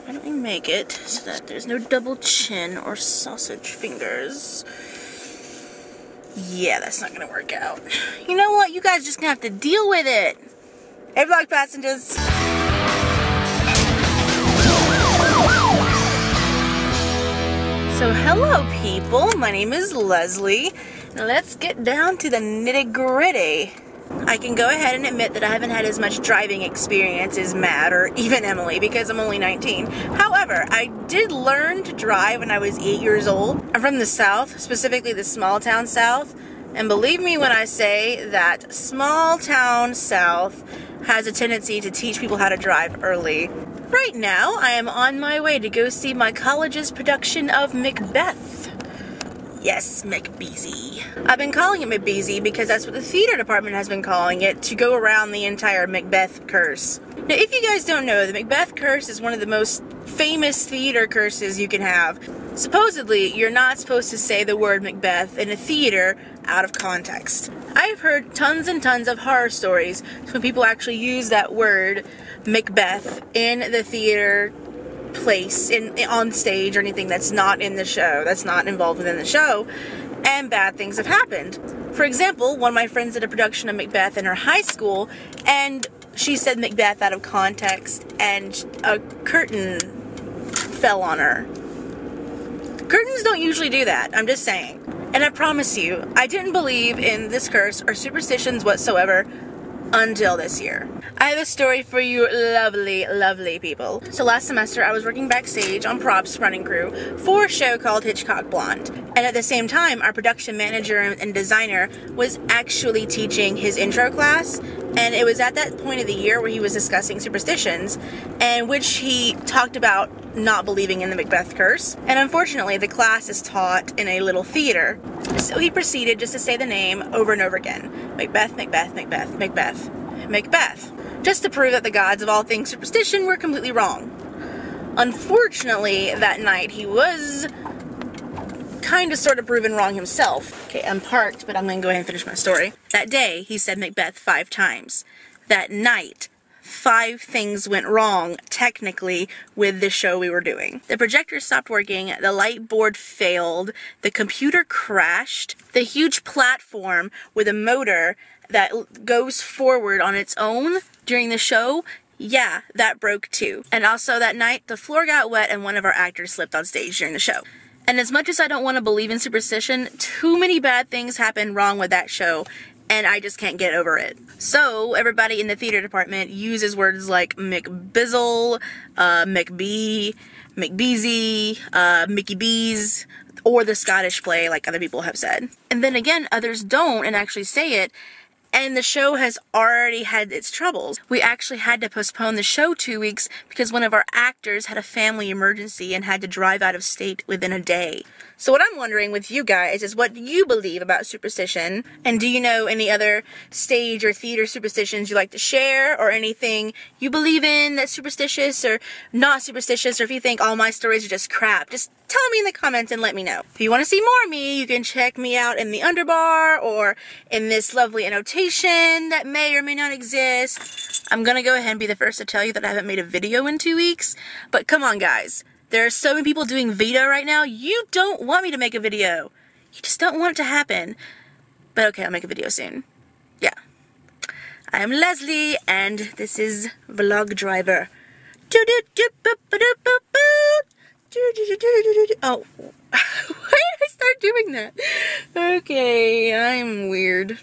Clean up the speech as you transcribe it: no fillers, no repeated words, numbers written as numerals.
Why don't we make it so that there's no double chin or sausage fingers? Yeah, that's not gonna work out. You know what? You guys just gonna have to deal with it. Hey, vlog passengers. So hello people, my name is Leslie. Now let's get down to the nitty-gritty. I can go ahead and admit that I haven't had as much driving experience as Matt or even Emily because I'm only 19. However, I did learn to drive when I was 8 years old. I'm from the South, specifically the small town South. And believe me when I say that small town South has a tendency to teach people how to drive early. Right now, I am on my way to go see my college's production of MacBeth. Yes, MacBeezy. I've been calling it MacBeezy because that's what the theater department has been calling it to go around the entire MacBeth curse. Now, if you guys don't know, the MacBeth curse is one of the most famous theater curses you can have. Supposedly, you're not supposed to say the word Macbeth in a theater out of context. I've heard tons and tons of horror stories when people actually use that word Macbeth in the theater place, on stage or anything that's not in the show, that's not involved within the show, and bad things have happened. For example, one of my friends did a production of Macbeth in her high school, and she said Macbeth out of context, and a curtain fell on her. Curtains don't usually do that, I'm just saying. And I promise you, I didn't believe in this curse or superstitions whatsoever until this year. I have a story for you lovely, lovely people. So last semester I was working backstage on props running crew for a show called Hitchcock Blonde. And at the same time, our production manager and designer was actually teaching his intro class. And it was at that point of the year where he was discussing superstitions, in which he talked about not believing in the Macbeth curse. And unfortunately, the class is taught in a little theater. So he proceeded just to say the name over and over again. Macbeth, Macbeth, Macbeth, Macbeth, Macbeth. Just to prove that the gods of all things superstition were completely wrong. Unfortunately, that night he was kind of sort of proven wrong himself. Okay, I'm parked, but I'm going to go ahead and finish my story. That day, he said Macbeth 5 times. That night, 5 things went wrong, technically, with the show we were doing. The projector stopped working, the light board failed, the computer crashed, the huge platform with a motor that goes forward on its own during the show, yeah, that broke too. And also that night, the floor got wet and one of our actors slipped on stage during the show. And as much as I don't want to believe in superstition, too many bad things happened wrong with that show, and I just can't get over it. So, everybody in the theater department uses words like McBizzle, McBee, McBeezy, Mickey Bees, or the Scottish play, like other people have said. And then again, others don't and actually say it, and the show has already had its troubles. We actually had to postpone the show 2 weeks because one of our actors had a family emergency and had to drive out of state within a day. So what I'm wondering with you guys is, what do you believe about superstition? And do you know any other stage or theater superstitions you like to share, or anything you believe in that's superstitious or not superstitious, or if you think all my stories are just crap, just tell me in the comments and let me know. If you want to see more of me, you can check me out in the underbar or in this lovely annotation that may or may not exist. I'm gonna go ahead and be the first to tell you that I haven't made a video in 2 weeks, but come on guys. There are so many people doing video right now. You don't want me to make a video. You just don't want it to happen. But okay, I'll make a video soon. Yeah. I am Leslie, and this is Vlog Driver. Oh, why did I start doing that? Okay, I'm weird.